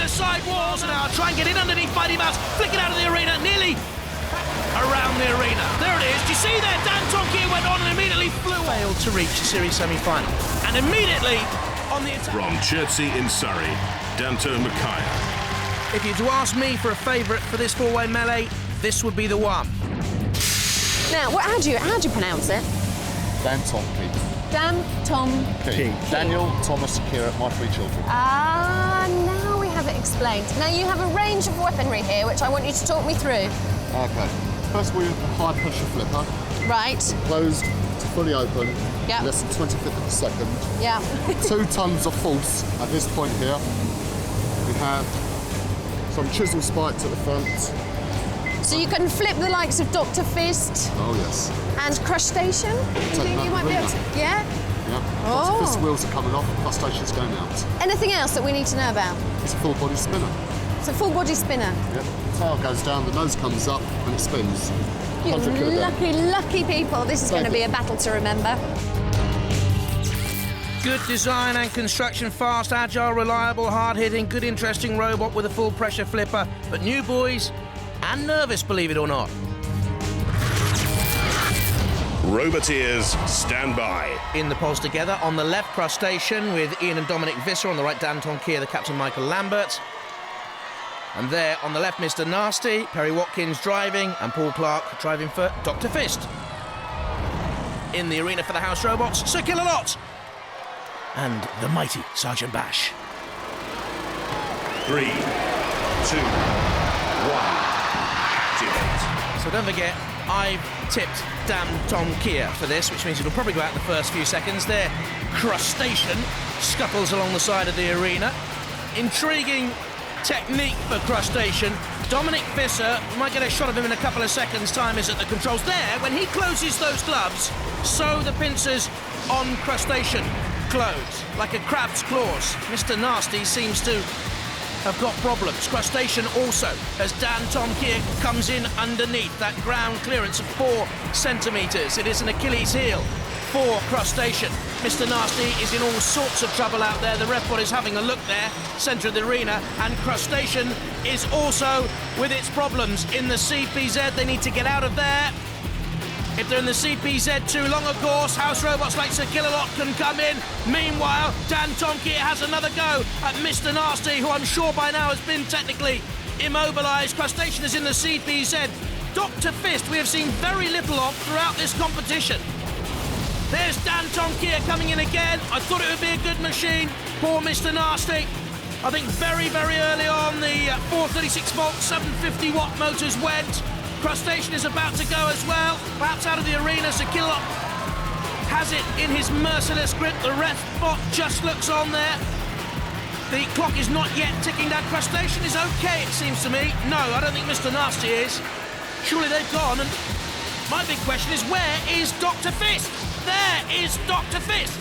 arena side walls, and now try and get in underneath Mighty Mouse, flick it out of the arena, nearly around the arena. There it is. Do you see there? Dantomkia went on and immediately flew. Failed to reach the series semi-final. And immediately on the attack. From Chertsey in Surrey, Dantomkia. If you'd to ask me for a favourite for this four-way melee, this would be the one. Now, how do you pronounce it? Dantomkia. Dantomkia. Daniel, Thomas, Kira, my three children. Ah, now we have it explained. Now, you have a range of weaponry here, which I want you to talk me through. OK. First of all, you have the high-pressure flipper. Right. Closed to fully open. Yep. Less than 25th of a second. Yeah. 2 tons of force at this point here. We have some chisel spikes at the front. So you can flip the likes of Dr. Fist. Oh, yes. And Crustacean. You think you might be able to? Yeah? Yeah. Oh. Dr. Fist wheels are coming off, Crustacean's going out. Anything else that we need to know about? It's a full-body spinner. It's a full-body spinner. Yep. The tail goes down, the nose comes up, and it spins. You lucky people. This is going to be a battle to remember. Good design and construction, fast, agile, reliable, hard-hitting, good, interesting robot with a full-pressure flipper. But new boys and nervous, believe it or not. Roboteers, stand by. In the pods together, on the left, Crustacean with Ian and Dominic Visser, on the right, Dantomkia, the captain, Michael Lambert. And there, on the left, Mr. Nasty, Perry Watkins driving, and Paul Clark driving for Dr. Fist. In the arena for the house robots, Sir Kill-A-Lot and the mighty Sergeant Bash. 3, 2, 1, activate. So don't forget, I've tipped Dantomkia for this, which means it'll probably go out in the first few seconds. There, Crustacean scuttles along the side of the arena. Intriguing technique for Crustacean. Dominic Visser, we might get a shot of him in a couple of seconds' time, is at the controls. There, when he closes those gloves, so the pincers on Crustacean close, like a crab's claws. Mr. Nasty seems to have got problems. Crustacean also, as Dantomkia comes in underneath that ground clearance of 4 centimetres. It is an Achilles heel for Crustacean. Mr. Nasty is in all sorts of trouble out there. The ref bot is having a look there, centre of the arena, and Crustacean is also with its problems in the CPZ. They need to get out of there. If they're in the CPZ too long, of course, house robots like Sir Kill-A-Lot can come in. Meanwhile, Dantomkia has another go at Mr. Nasty, who I'm sure by now has been technically immobilised. Crustacean is in the CPZ. Dr. Fist we have seen very little of throughout this competition. There's Dantomkia coming in again. I thought it would be a good machine. Poor Mr. Nasty. I think very, very early on, the 436-volt, 750-watt motors went. Crustacean is about to go as well. Perhaps out of the arena. Sir Kill-A-Lot has it in his merciless grip. The ref bot just looks on there. The clock is not yet ticking down. Crustacean is okay, it seems to me. No, I don't think Mr. Nasty is. Surely they've gone. And my big question is, where is Dr. Fist? There is Dr. Fist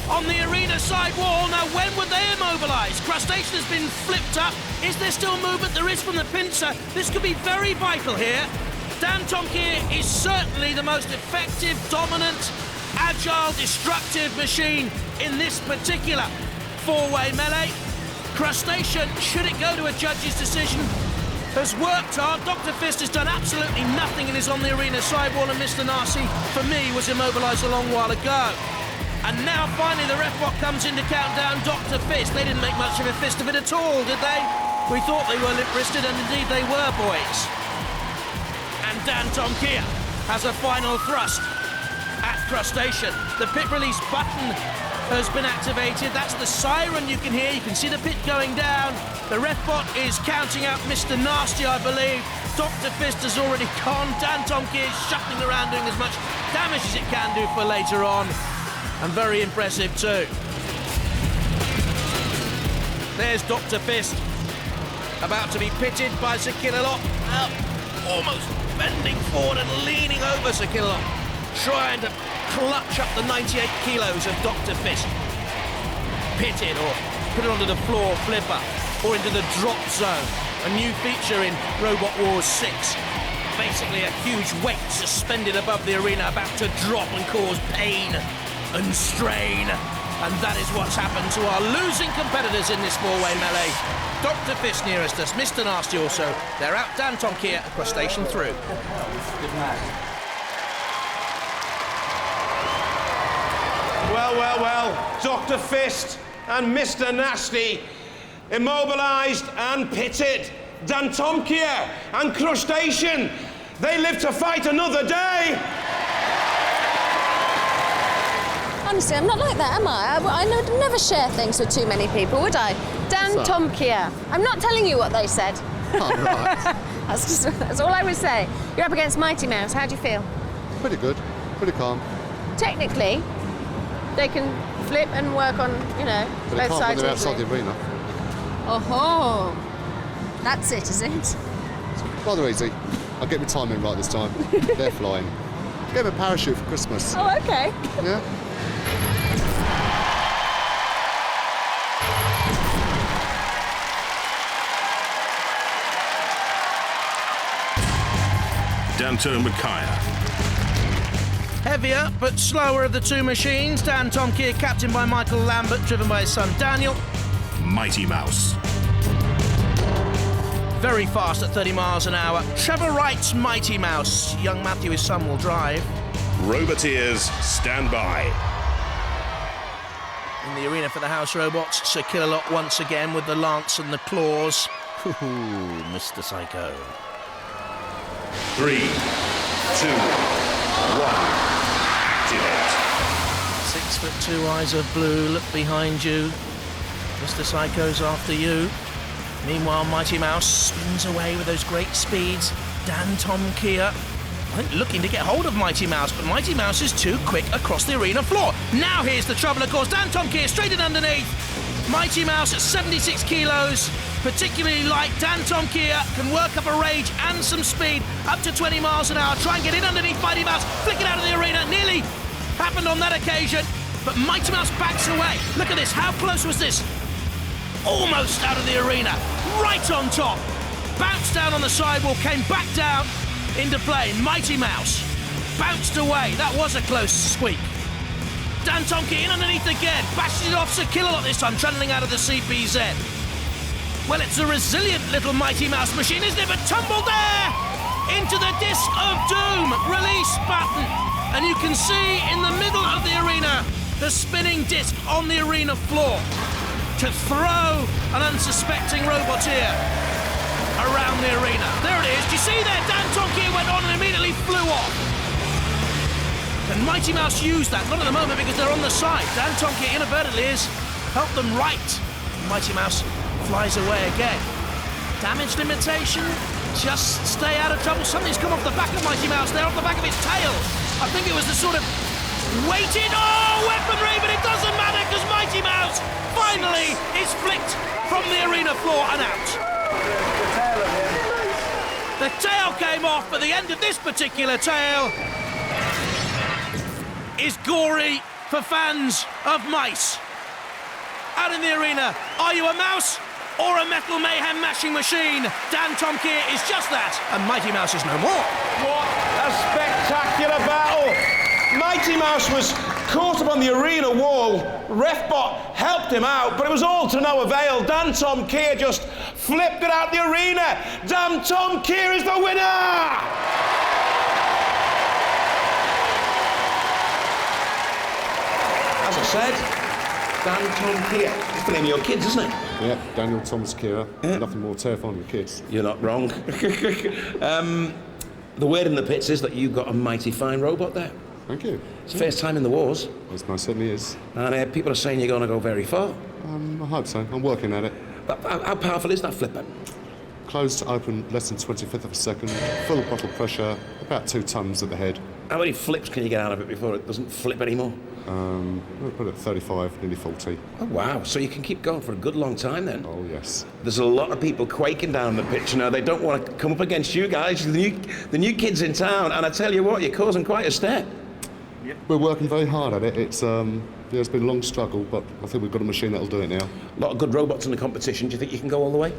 on the arena side wall. Now, when would they immobilise? Crustacean has been flipped up. Is there still movement? There is from the pincer. This could be very vital here. Dantomkia is certainly the most effective, dominant, agile, destructive machine in this particular four-way melee. Crustacean, should it go to a judge's decision, has worked hard. Dr. Fist has done absolutely nothing and is on the arena sidewall, and Mr. Nasty, for me, was immobilised a long while ago. And now, finally, the ref bot comes in to count down Dr. Fist. They didn't make much of a fist of it at all, did they? We thought they were lip-wristed, and indeed they were, boys. And Dantomkia has a final thrust at Crustacean. The pit release button has been activated. That's the siren you can hear. You can see the pit going down. The ref bot is counting out Mr. Nasty, I believe. Dr. Fist has already gone. Dantomkia is shuffling around doing as much damage as it can do for later on. And very impressive too. There's Dr. Fist, about to be pitted by Sir Kill-A-Lot. Now, almost bending forward and leaning over Sir Kill-A-Lot, trying to clutch up the 98 kilos of Dr. Fist. Pitted, or put it onto the floor flipper, or into the drop zone. A new feature in Robot Wars 6. Basically a huge weight suspended above the arena, about to drop and cause pain and strain. And that is what's happened to our losing competitors in this four-way melee. Dr. Fist nearest us, Mr. Nasty also. They're out Dantomkia across station through. Good match. Well, well, well, Dr. Fist and Mr. Nasty immobilised and pitted. Dantomkia and Crustacean, they live to fight another day. Honestly, I'm not like that, am I? I would never share things with too many people, would I? Dantomkia. I'm not telling you what they said. Oh, right. That's all I would say. You're up against Mighty Mouse. How do you feel? Pretty good. Pretty calm. Technically, they can flip and work on, you know, But they both can't when sides they're of outside the arena. Oh, that's it, is it? Rather easy. I'll get my timing right this time. They're flying. Get them a parachute for Christmas. Oh, okay. Yeah? Dantomkia. Heavier but slower of the two machines. Dantomkia, captained by Michael Lambert, driven by his son Daniel. Mighty Mouse. Very fast at 30 miles an hour. Trevor Wright's Mighty Mouse. Young Matthew, his son, will drive. Robotics, stand by. In the arena for the house robots, Sir Killalot once again with the lance and the claws. Ooh, Mr. Psycho. 3, 2, 1. Activate. 6'2" eyes of blue, look behind you. Mr. Psycho's after you. Meanwhile, Mighty Mouse spins away with those great speeds. Dantomkia looking to get hold of Mighty Mouse, but Mighty Mouse is too quick across the arena floor. Now here's the trouble, of course. Dantomkia straight in underneath. Mighty Mouse at 76 kilos, particularly light. Dantomkia can work up a rage and some speed, up to 20 miles an hour. Try and get in underneath Mighty Mouse, flick it out of the arena. Nearly happened on that occasion, but Mighty Mouse backs away. Look at this, how close was this? Almost out of the arena, right on top. Bounced down on the sidewall, came back down into play. Mighty Mouse bounced away. That was a close squeak. Dantomkia in underneath again, bashes it off Sir Killalot this time, trundling out of the CPZ. Well, it's a resilient little Mighty Mouse machine, isn't it? But tumbled there into the disc of doom. Release button. And you can see in the middle of the arena the spinning disc on the arena floor to throw an unsuspecting roboteer around the arena. There it is. Do you see there? Dantomkia went on and immediately flew off. And Mighty Mouse used that, not at the moment because they're on the side. Dantomkia inadvertently has helped them right. Mighty Mouse flies away again. Damage limitation, just stay out of trouble. Something's come off the back of Mighty Mouse there, off the back of his tail. I think it was the sort of weighted, weaponry, but it doesn't matter because Mighty Mouse finally is flicked from the arena floor and out. The tail came off, but the end of this particular tail is gory for fans of mice. Out in the arena, are you a mouse or a metal mayhem mashing machine? Dantomkia is just that, and Mighty Mouse is no more. What a spectacular battle! Mighty Mouse was caught up on the arena wall. Refbot helped him out, but it was all to no avail. Dantomkia just flipped it out the arena. Dantomkia is the winner! As I said, Dantomkia. It's the name of your kids, isn't it? Yeah, Daniel, Thomas, Kira. Yeah. Nothing more terrifying than kids. You're not wrong. The word in the pits is that you've got a mighty fine robot there. Thank you. It's the first time in the wars, It most certainly is. and people are saying you're going to go very far. I hope so. I'm working at it. But how powerful is that flipper? Closed to open less than 25th of a second. Full bottle pressure. About 2 tons at the head. How many flips can you get out of it before it doesn't flip anymore? We'll put it at 35, nearly 40. Oh, wow. So you can keep going for a good long time then. Oh, yes. There's a lot of people quaking down the pitch now. They don't want to come up against you guys, the new kids in town. And I tell you what, you're causing quite a stir. We're working very hard at it. It's been a long struggle, but I think we've got a machine that'll do it now. A lot of good robots in the competition. Do you think you can go all the way?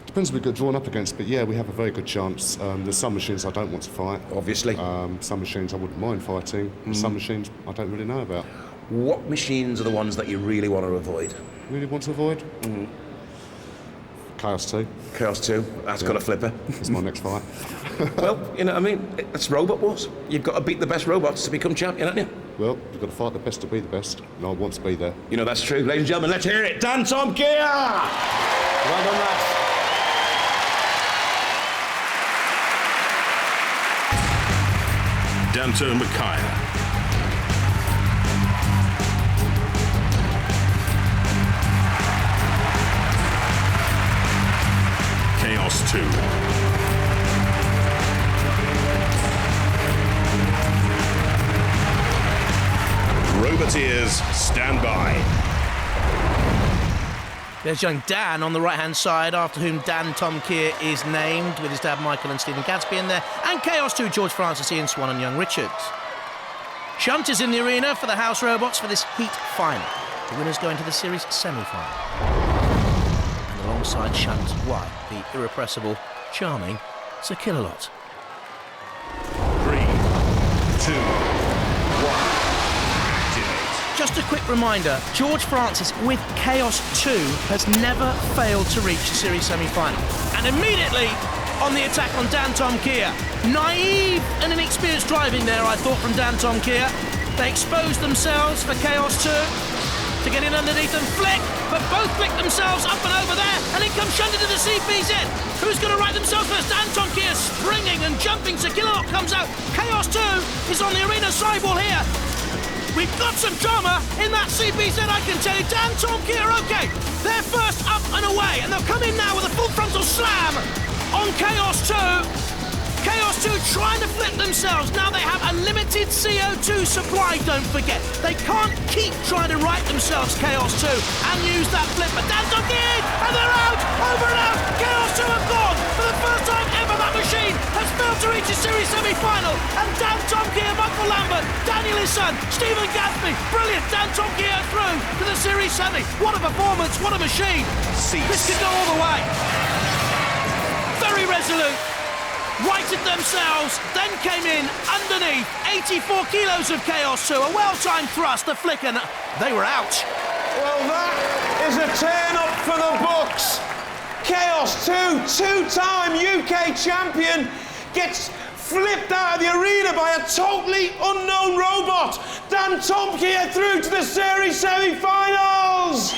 Depends who we get drawn up against, but yeah, we have a very good chance. There's some machines I don't want to fight. Obviously. Some machines I wouldn't mind fighting. Some machines I don't really know about. what machines are the ones that you really want to avoid? Really want to avoid? Chaos 2. Chaos 2, that's got a flipper. That's my next fight. Well, you know what I mean? It's Robot Wars. You've got to beat the best robots to become champion, haven't you? Well, you've got to fight the best to be the best, and I want to be there. You know, that's true. Ladies and gentlemen, let's hear it. Dantomkia! Well done, lads. Dantomkia. Chaos 2. Robotiers, stand by. There's young Dan on the right-hand side, after whom Dantomkia is named, with his dad Michael and Stephen Gadsby in there, and Chaos 2, George Francis, Ian Swan and young Richards. Shunt is in the arena for the House Robots for this heat final. The winners go into the series semi-final. And alongside Shunt, why, the irrepressible, charming Sir Killalot. 3, 2, 1. Just a quick reminder, George Francis with Chaos 2 has never failed to reach the series semi-final. And immediately on the attack on Dantomkia. Naive and inexperienced driving there, I thought, from Dantomkia. They exposed themselves for Chaos 2 to get in underneath and flick, but both flick themselves up and over there, and in comes Shunt into the CPZ. Who's going to right themselves first? Dantomkia springing and jumping, so Killalot comes out. Chaos 2 is on the arena sidewall here. We've got some drama in that CPZ, I can tell you. Dantomkia are okay. They're first up and away, and they'll come in now with a full frontal slam on Chaos 2. Chaos 2 trying to flip themselves. Now they have a limited CO2 supply, don't forget. They can't keep trying to right themselves, Chaos 2, and use that flipper. Dantomkia, and they're out, over and out. Chaos 2 have gone. For the first time ever, that machine has failed to reach a series semi-final. And Dantomkia, Michael Lambert, Daniel his son, Stephen Gadsby, brilliant. Dantomkia through to the series semi. What a performance, what a machine. This could go all the way. Very resolute. Righted themselves, then came in underneath. 84 kilos of Chaos 2, a well-timed thrust, the flick, and they were out. Well, that is a turn up for the books. Chaos 2, two-time UK champion, gets flipped out of the arena by a totally unknown robot. Dantomkia through to the series semi-finals.